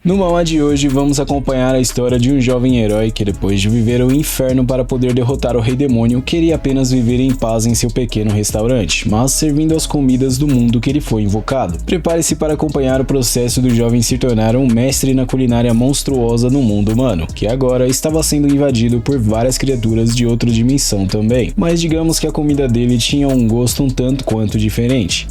No manhwa de hoje, vamos acompanhar a história de um jovem herói que, depois de viver o inferno para poder derrotar o rei demônio, queria apenas viver em paz em seu pequeno restaurante, mas servindo as comidas do mundo que ele foi invocado. Prepare-se para acompanhar o processo do jovem se tornar um mestre na culinária monstruosa no mundo humano, que agora estava sendo invadido por várias criaturas de outra dimensão também, mas digamos que a comida dele tinha um gosto um tanto quanto diferente.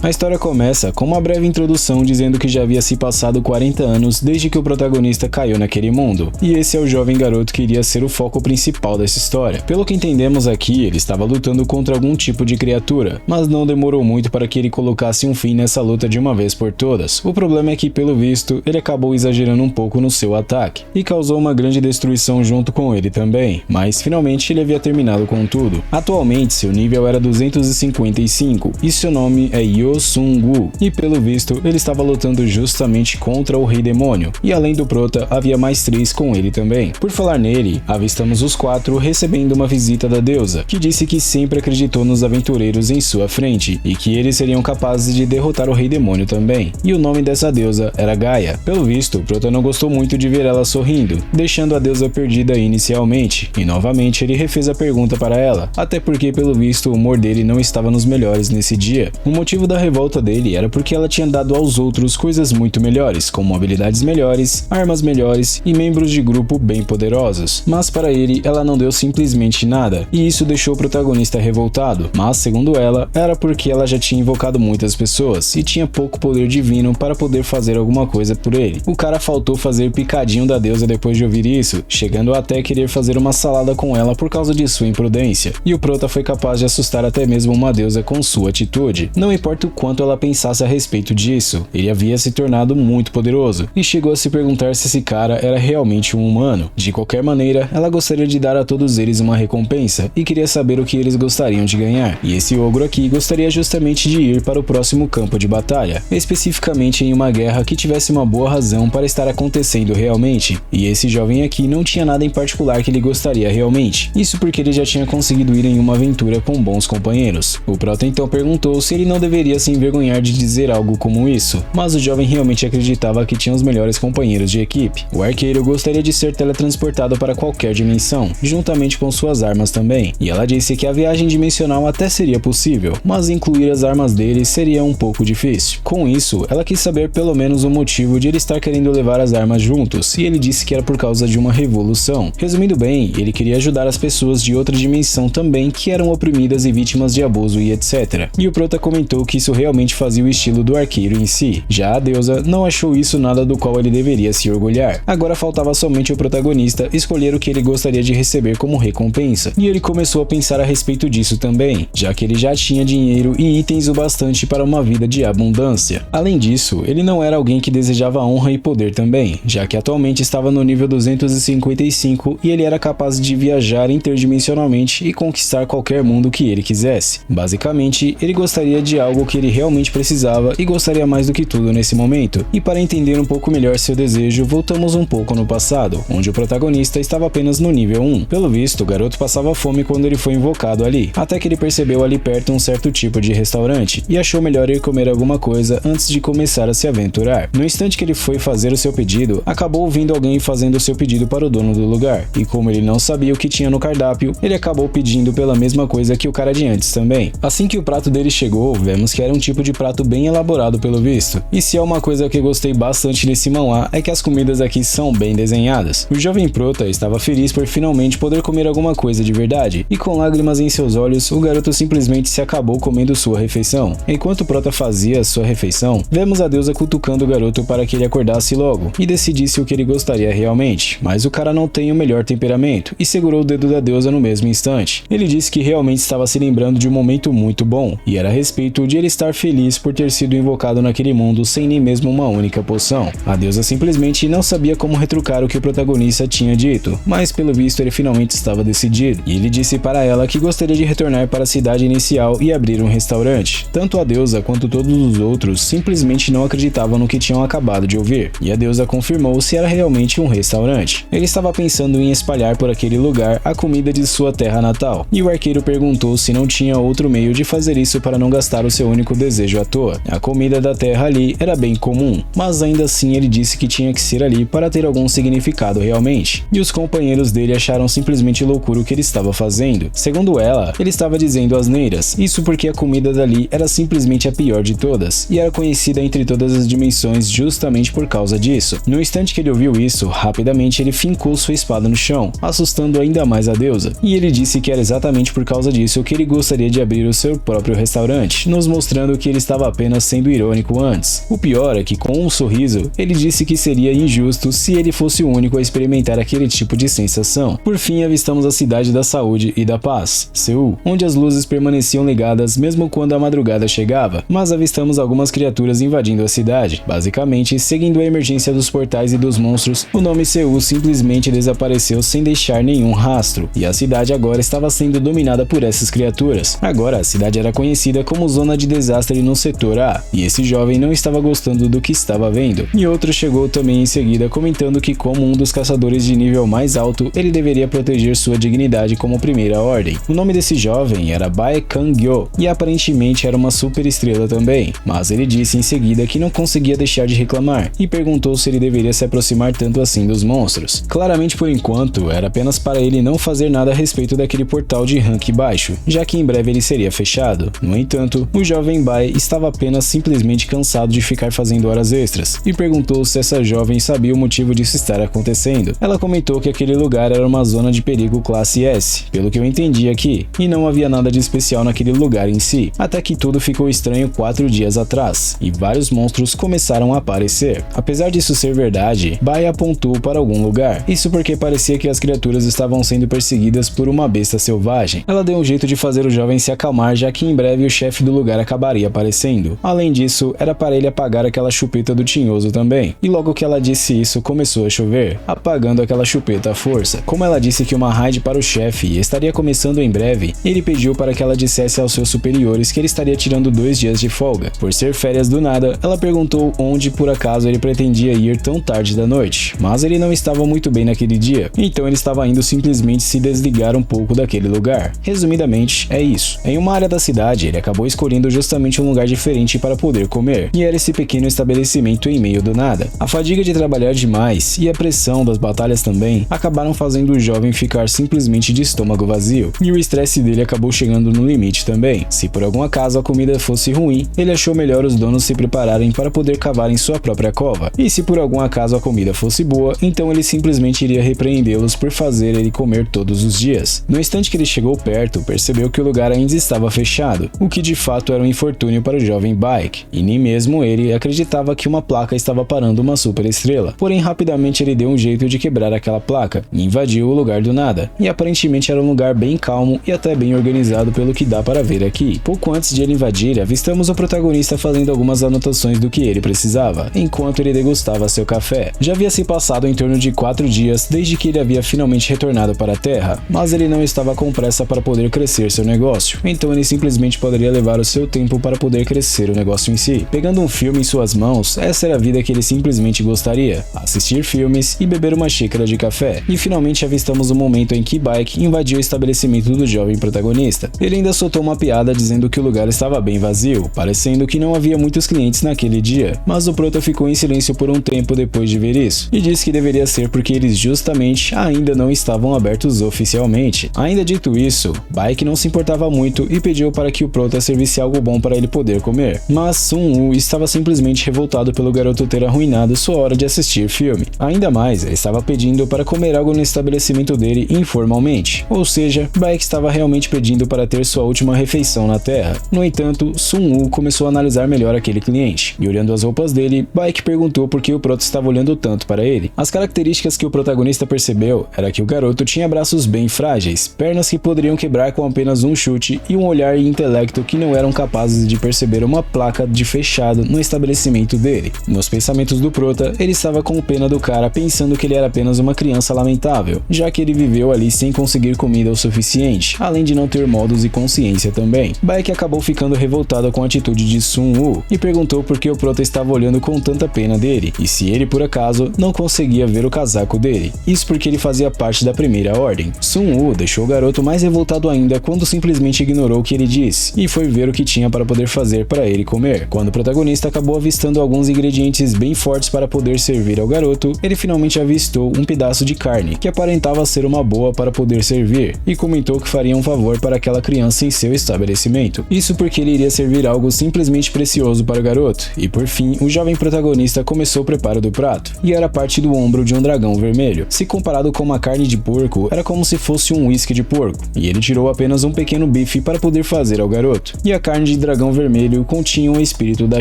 A história começa com uma breve introdução dizendo que já havia se passado 40 anos desde que o protagonista caiu naquele mundo, e esse é o jovem garoto que iria ser o foco principal dessa história. Pelo que entendemos aqui, ele estava lutando contra algum tipo de criatura, mas não demorou muito para que ele colocasse um fim nessa luta de uma vez por todas. O problema é que, pelo visto, ele acabou exagerando um pouco no seu ataque, e causou uma grande destruição junto com ele também, mas finalmente ele havia terminado com tudo. Atualmente, seu nível era 255, e seu nome é Yosungu, e pelo visto, ele estava lutando justamente contra o rei demônio, e além do prota, havia mais 3 com ele também. Por falar nele, avistamos os 4 recebendo uma visita da deusa, que disse que sempre acreditou nos aventureiros em sua frente, e que eles seriam capazes de derrotar o rei demônio também, e o nome dessa deusa era Gaia. Pelo visto, o prota não gostou muito de ver ela sorrindo, deixando a deusa perdida inicialmente, e novamente ele refez a pergunta para ela, até porque pelo visto o humor dele não estava nos melhores nesse dia. O motivo da revolta dele era porque ela tinha dado aos outros coisas muito melhores, como habilidades melhores, armas melhores e membros de grupo bem poderosos, mas para ele ela não deu simplesmente nada, e isso deixou o protagonista revoltado, mas segundo ela, era porque ela já tinha invocado muitas pessoas e tinha pouco poder divino para poder fazer alguma coisa por ele. O cara faltou fazer picadinho da deusa depois de ouvir isso, chegando até querer fazer uma salada com ela por causa de sua imprudência, e o prota foi capaz de assustar até mesmo uma deusa com sua atitude. Não importa o quanto ela pensasse a respeito disso, ele havia se tornado muito poderoso, e chegou a se perguntar se esse cara era realmente um humano. De qualquer maneira, ela gostaria de dar a todos eles uma recompensa, e queria saber o que eles gostariam de ganhar, e esse ogro aqui gostaria justamente de ir para o próximo campo de batalha, especificamente em uma guerra que tivesse uma boa razão para estar acontecendo realmente, e esse jovem aqui não tinha nada em particular que ele gostaria realmente, isso porque ele já tinha conseguido ir em uma aventura com bons companheiros. O prota então perguntou se ele não deveria se envergonhar de dizer algo como isso, mas o jovem realmente acreditava que tinha os melhores companheiros de equipe. O arqueiro gostaria de ser teletransportado para qualquer dimensão, juntamente com suas armas também, e ela disse que a viagem dimensional até seria possível, mas incluir as armas dele seria um pouco difícil. Com isso, ela quis saber pelo menos o motivo de ele estar querendo levar as armas juntos, e ele disse que era por causa de uma revolução. Resumindo bem, ele queria ajudar as pessoas de outra dimensão também que eram oprimidas e vítimas de abuso e etc. E o prota comentou que isso realmente fazia o estilo do arqueiro em si. Já a deusa não achou isso nada do qual ele deveria se orgulhar. Agora faltava somente o protagonista escolher o que ele gostaria de receber como recompensa, e ele começou a pensar a respeito disso também, já que ele já tinha dinheiro e itens o bastante para uma vida de abundância. Além disso, ele não era alguém que desejava honra e poder também, já que atualmente estava no nível 255 e ele era capaz de viajar interdimensionalmente e conquistar qualquer mundo que ele quisesse. Basicamente, ele gostaria de algo que ele realmente precisava e gostaria mais do que tudo nesse momento. E para entender um pouco melhor seu desejo, voltamos um pouco no passado, onde o protagonista estava apenas no nível 1. Pelo visto, o garoto passava fome quando ele foi invocado ali, até que ele percebeu ali perto um certo tipo de restaurante e achou melhor ir comer alguma coisa antes de começar a se aventurar. No instante que ele foi fazer o seu pedido, acabou ouvindo alguém fazendo o seu pedido para o dono do lugar, e como ele não sabia o que tinha no cardápio, ele acabou pedindo pela mesma coisa que o cara de antes também. Assim que o prato dele chegou, vemos que era um tipo de prato bem elaborado pelo visto, e se é uma coisa que eu gostei bastante nesse manhwa é que as comidas aqui são bem desenhadas. O jovem prota estava feliz por finalmente poder comer alguma coisa de verdade, e com lágrimas em seus olhos, o garoto simplesmente se acabou comendo sua refeição. Enquanto o prota fazia sua refeição, vemos a deusa cutucando o garoto para que ele acordasse logo e decidisse o que ele gostaria realmente, mas o cara não tem o melhor temperamento e segurou o dedo da deusa no mesmo instante. Ele disse que realmente estava se lembrando de um momento muito bom, e era a respeito de ele estar feliz por ter sido invocado naquele mundo sem nem mesmo uma única poção. A deusa simplesmente não sabia como retrucar o que o protagonista tinha dito, mas pelo visto ele finalmente estava decidido, e ele disse para ela que gostaria de retornar para a cidade inicial e abrir um restaurante. Tanto a deusa quanto todos os outros simplesmente não acreditavam no que tinham acabado de ouvir, e a deusa confirmou se era realmente um restaurante. Ele estava pensando em espalhar por aquele lugar a comida de sua terra natal, e o arqueiro perguntou se não tinha outro meio de fazer isso para não gastar o seu único desejo à toa. A comida da terra ali era bem comum, mas ainda assim ele disse que tinha que ser ali para ter algum significado realmente. E os companheiros dele acharam simplesmente loucura o que ele estava fazendo. Segundo ela, ele estava dizendo asneiras, isso porque a comida dali era simplesmente a pior de todas, e era conhecida entre todas as dimensões justamente por causa disso. No instante que ele ouviu isso, rapidamente ele fincou sua espada no chão, assustando ainda mais a deusa, e ele disse que era exatamente por causa disso que ele gostaria de abrir o seu próprio restaurante, nos mostrando que ele estava apenas sendo irônico antes. O pior é que, com um sorriso, ele disse que seria injusto se ele fosse o único a experimentar aquele tipo de sensação. Por fim, avistamos a cidade da saúde e da paz, Seul, onde as luzes permaneciam ligadas mesmo quando a madrugada chegava, mas avistamos algumas criaturas invadindo a cidade. Basicamente, seguindo a emergência dos portais e dos monstros, o nome Seul simplesmente desapareceu sem deixar nenhum rastro, e a cidade agora estava sendo dominada por essas criaturas. Agora, a cidade era conhecida como zona de desastre no setor A, e esse jovem não estava gostando do que estava vendo. E outro chegou também em seguida comentando que, como um dos caçadores de nível mais alto, ele deveria proteger sua dignidade como primeira ordem. O nome desse jovem era Bae Kang-gyo, e aparentemente era uma super estrela também, mas ele disse em seguida que não conseguia deixar de reclamar, e perguntou se ele deveria se aproximar tanto assim dos monstros. Claramente, por enquanto, era apenas para ele não fazer nada a respeito daquele portal de rank baixo, já que em breve ele seria fechado. No entanto, o jovem Bae estava apenas simplesmente cansado de ficar fazendo horas extras, e perguntou se essa jovem sabia o motivo disso estar acontecendo. Ela comentou que aquele lugar era uma zona de perigo classe S, pelo que eu entendi aqui, e não havia nada de especial naquele lugar em si, até que tudo ficou estranho 4 dias atrás, e vários monstros começaram a aparecer. Apesar disso ser verdade, Bae apontou para algum lugar, isso porque parecia que as criaturas estavam sendo perseguidas por uma besta selvagem. Ela deu um jeito de fazer o jovem se acalmar, já que em breve o chefe do lugar acabaria aparecendo. Além disso, era para ele apagar aquela chupeta do tinhoso também, e logo que ela disse isso, começou a chover, apagando aquela chupeta à força. Como ela disse que uma raid para o chefe estaria começando em breve, ele pediu para que ela dissesse aos seus superiores que ele estaria tirando 2 dias de folga. Por ser férias do nada, ela perguntou onde por acaso ele pretendia ir tão tarde da noite, mas ele não estava muito bem naquele dia, então ele estava indo simplesmente se desligar um pouco daquele lugar. Resumidamente, é isso. Em uma área da cidade, ele acabou escolhendo justamente um lugar diferente para poder comer, e era esse pequeno estabelecimento em meio do nada. A fadiga de trabalhar demais e a pressão das batalhas também acabaram fazendo o jovem ficar simplesmente de estômago vazio, e o estresse dele acabou chegando no limite também. Se por algum acaso a comida fosse ruim, ele achou melhor os donos se prepararem para poder cavar em sua própria cova, e se por algum acaso a comida fosse boa, então ele simplesmente iria repreendê-los por fazer ele comer todos os dias. No instante que ele chegou perto, percebeu que o lugar ainda estava fechado, o que de fato era um infortúnio para o jovem Bae, e nem mesmo ele acreditava que uma placa estava parando uma super estrela. Porém, rapidamente ele deu um jeito de quebrar aquela placa e invadiu o lugar do nada, e aparentemente era um lugar bem calmo e até bem organizado pelo que dá para ver aqui. Pouco antes de ele invadir, avistamos o protagonista fazendo algumas anotações do que ele precisava, enquanto ele degustava seu café. Já havia se passado em torno de 4 dias desde que ele havia finalmente retornado para a Terra, mas ele não estava com pressa para poder crescer seu negócio, então ele simplesmente poderia levar o seu tempo para poder crescer o negócio em si. Pegando um filme em suas mãos, essa era a vida que ele simplesmente gostaria: assistir filmes e beber uma xícara de café. E finalmente avistamos o momento em que Bae invadiu o estabelecimento do jovem protagonista. Ele ainda soltou uma piada dizendo que o lugar estava bem vazio, parecendo que não havia muitos clientes naquele dia, mas o prota ficou em silêncio por um tempo depois de ver isso, e disse que deveria ser porque eles justamente ainda não estavam abertos oficialmente. Ainda dito isso, Bae não se importava muito e pediu para que o prota servisse algo bom para ele poder comer, mas Sun-woo estava simplesmente revoltado pelo garoto ter arruinado sua hora de assistir filme. Ainda mais, ele estava pedindo para comer algo no estabelecimento dele informalmente, ou seja, Bae estava realmente pedindo para ter sua última refeição na Terra. No entanto, Sun-woo começou a analisar melhor aquele cliente, e olhando as roupas dele, Bae perguntou por que o prota estava olhando tanto para ele. As características que o protagonista percebeu era que o garoto tinha braços bem frágeis, pernas que poderiam quebrar com apenas um chute e um olhar e intelecto que não eram capazes de perceber uma placa de fechado no estabelecimento dele. Nos pensamentos do prota, ele estava com pena do cara, pensando que ele era apenas uma criança lamentável, já que ele viveu ali sem conseguir comida o suficiente, além de não ter modos e consciência também. Bae acabou ficando revoltado com a atitude de Sun-woo e perguntou por que o prota estava olhando com tanta pena dele, e se ele por acaso não conseguia ver o casaco dele. Isso porque ele fazia parte da primeira ordem. Sun-woo deixou o garoto mais revoltado ainda quando simplesmente ignorou o que ele disse e foi ver o que tinha para poder fazer para ele comer, quando o protagonista acabou avistando alguns ingredientes bem bem fortes para poder servir ao garoto, ele finalmente avistou um pedaço de carne, que aparentava ser uma boa para poder servir, e comentou que faria um favor para aquela criança em seu estabelecimento. Isso porque ele iria servir algo simplesmente precioso para o garoto, e por fim, o jovem protagonista começou o preparo do prato, e era parte do ombro de um dragão vermelho. Se comparado com uma carne de porco, era como se fosse um uísque de porco, e ele tirou apenas um pequeno bife para poder fazer ao garoto. E a carne de dragão vermelho continha o espírito da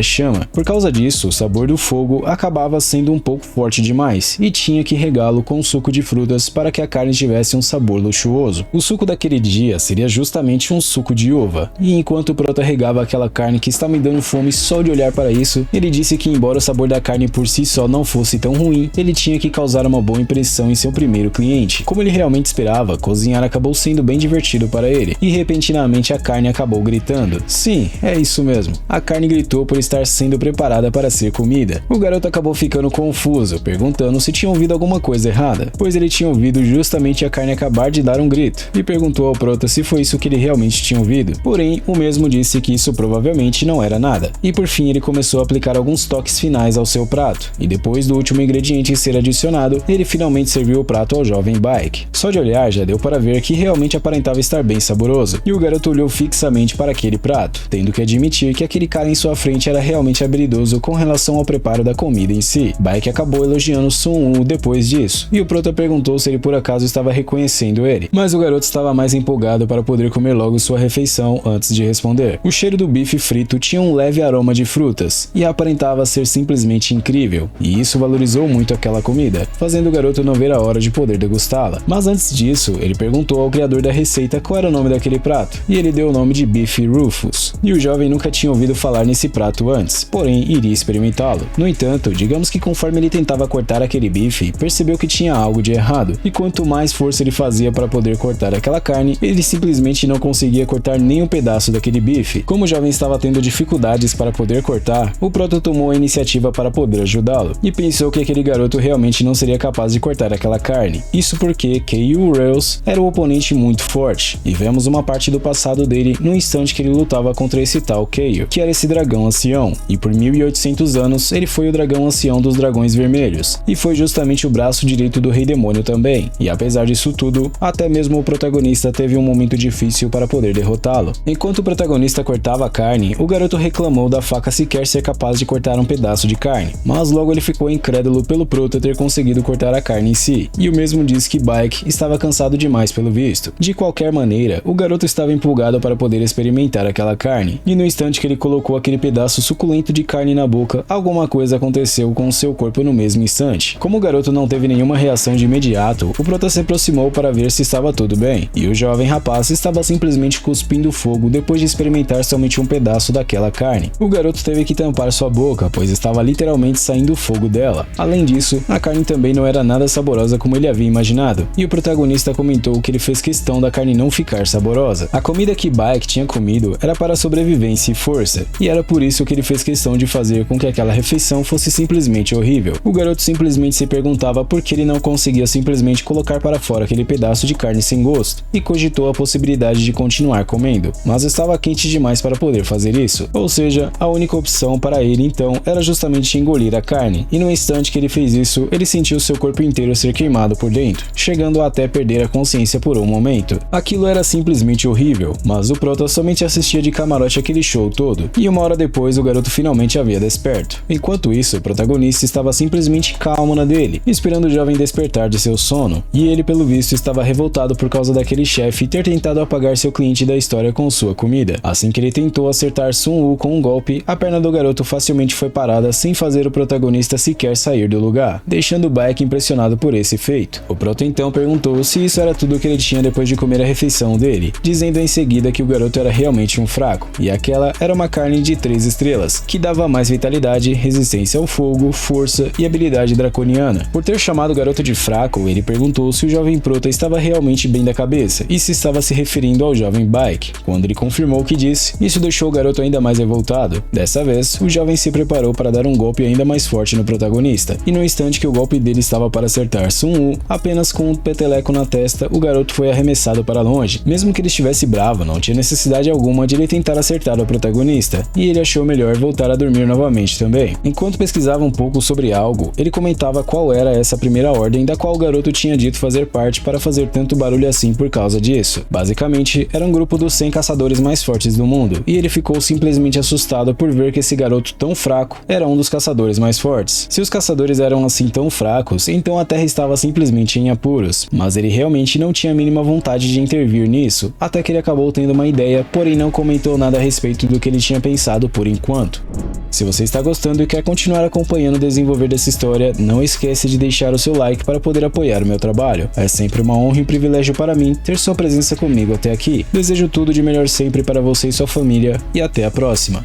chama. Por causa disso, o sabor do fogo acabava sendo um pouco forte demais, e tinha que regá-lo com suco de frutas para que a carne tivesse um sabor luxuoso. O suco daquele dia seria justamente um suco de uva, e enquanto o prota regava aquela carne que está me dando fome só de olhar para isso, ele disse que embora o sabor da carne por si só não fosse tão ruim, ele tinha que causar uma boa impressão em seu primeiro cliente. Como ele realmente esperava, cozinhar acabou sendo bem divertido para ele, e repentinamente a carne acabou gritando. Sim, é isso mesmo. A carne gritou por estar sendo preparada para ser comida. O garoto acabou ficando confuso, perguntando se tinha ouvido alguma coisa errada, pois ele tinha ouvido justamente a carne acabar de dar um grito, e perguntou ao prota se foi isso que ele realmente tinha ouvido. Porém, o mesmo disse que isso provavelmente não era nada. E por fim ele começou a aplicar alguns toques finais ao seu prato, e depois do último ingrediente ser adicionado, ele finalmente serviu o prato ao jovem Baek. Só de olhar já deu para ver que realmente aparentava estar bem saboroso, e o garoto olhou fixamente para aquele prato, tendo que admitir que aquele cara em sua frente era realmente habilidoso com relação ao preparo da comida em si. Baek acabou elogiando Sun-woo depois disso, e o prota perguntou se ele por acaso estava reconhecendo ele, mas o garoto estava mais empolgado para poder comer logo sua refeição antes de responder. O cheiro do bife frito tinha um leve aroma de frutas, e aparentava ser simplesmente incrível, e isso valorizou muito aquela comida, fazendo o garoto não ver a hora de poder degustá-la. Mas antes disso, ele perguntou ao criador da receita qual era o nome daquele prato, e ele deu o nome de Beef Rufus, e o jovem nunca tinha ouvido falar nesse prato antes, porém iria experimentá-lo. No entanto, digamos que conforme ele tentava cortar aquele bife, percebeu que tinha algo de errado, e quanto mais força ele fazia para poder cortar aquela carne, ele simplesmente não conseguia cortar nem um pedaço daquele bife. Como o jovem estava tendo dificuldades para poder cortar, o prota tomou a iniciativa para poder ajudá-lo, e pensou que aquele garoto realmente não seria capaz de cortar aquela carne. Isso porque Keiyu Reus era um oponente muito forte, e vemos uma parte do passado dele no instante que ele lutava contra esse tal Keiyu, que era esse dragão ancião, e por 1800 anos ele foi o dragão ancião dos dragões vermelhos, e foi justamente o braço direito do rei demônio também, e apesar disso tudo, até mesmo o protagonista teve um momento difícil para poder derrotá-lo. Enquanto o protagonista cortava a carne, o garoto reclamou da faca sequer ser capaz de cortar um pedaço de carne, mas logo ele ficou incrédulo pelo prota ter conseguido cortar a carne em si, e o mesmo disse que Baek estava cansado demais pelo visto. De qualquer maneira, o garoto estava empolgado para poder experimentar aquela carne, e no instante que ele colocou aquele pedaço suculento de carne na boca, alguma coisa aconteceu com o seu corpo no mesmo instante. Como o garoto não teve nenhuma reação de imediato, o prota se aproximou para ver se estava tudo bem, e o jovem rapaz estava simplesmente cuspindo fogo depois de experimentar somente um pedaço daquela carne. O garoto teve que tampar sua boca, pois estava literalmente saindo fogo dela. Além disso, a carne também não era nada saborosa como ele havia imaginado, e o protagonista comentou que ele fez questão da carne não ficar saborosa. A comida que Baek tinha comido era para sobrevivência e força, e era por isso que ele fez questão de fazer com que aquela refeição fosse simplesmente horrível. O garoto simplesmente se perguntava por que ele não conseguia simplesmente colocar para fora aquele pedaço de carne sem gosto, e cogitou a possibilidade de continuar comendo, mas estava quente demais para poder fazer isso. Ou seja, a única opção para ele então era justamente engolir a carne, e no instante que ele fez isso, ele sentiu seu corpo inteiro ser queimado por dentro, chegando a até perder a consciência por um momento. Aquilo era simplesmente horrível, mas o prota somente assistia de camarote aquele show todo, e uma hora depois o garoto finalmente havia desperto. Enquanto isso, o protagonista estava simplesmente calmo na dele, esperando o jovem despertar de seu sono, e ele pelo visto estava revoltado por causa daquele chefe ter tentado apagar seu cliente da história com sua comida. Assim que ele tentou acertar Sun-woo com um golpe, a perna do garoto facilmente foi parada sem fazer o protagonista sequer sair do lugar, deixando Baek impressionado por esse feito. O prota então perguntou se isso era tudo que ele tinha depois de comer a refeição dele, dizendo em seguida que o garoto era realmente um fraco, e aquela era uma carne de 3 estrelas, que dava mais vitalidade, resistência ao fogo, força e habilidade draconiana. Por ter chamado o garoto de fraco, ele perguntou se o jovem prota estava realmente bem da cabeça, e se estava se referindo ao jovem Baek. Quando ele confirmou o que disse, isso deixou o garoto ainda mais revoltado. Dessa vez, o jovem se preparou para dar um golpe ainda mais forte no protagonista, e no instante que o golpe dele estava para acertar Sun-woo, apenas com um peteleco na testa, o garoto foi arremessado para longe. Mesmo que ele estivesse bravo, não tinha necessidade alguma de ele tentar acertar o protagonista, e ele achou melhor voltar a dormir novamente também. Enquanto o pesquisava um pouco sobre algo, ele comentava qual era essa primeira ordem da qual o garoto tinha dito fazer parte para fazer tanto barulho assim por causa disso. Basicamente, era um grupo dos 100 caçadores mais fortes do mundo, e ele ficou simplesmente assustado por ver que esse garoto tão fraco era um dos caçadores mais fortes. Se os caçadores eram assim tão fracos, então a Terra estava simplesmente em apuros, mas ele realmente não tinha a mínima vontade de intervir nisso, até que ele acabou tendo uma ideia, porém não comentou nada a respeito do que ele tinha pensado por enquanto. Se você está gostando e quer continuar acompanhando o desenvolver dessa história, não esqueça de deixar o seu like para poder apoiar o meu trabalho. É sempre uma honra e um privilégio para mim ter sua presença comigo até aqui. Desejo tudo de melhor sempre para você e sua família, e até a próxima.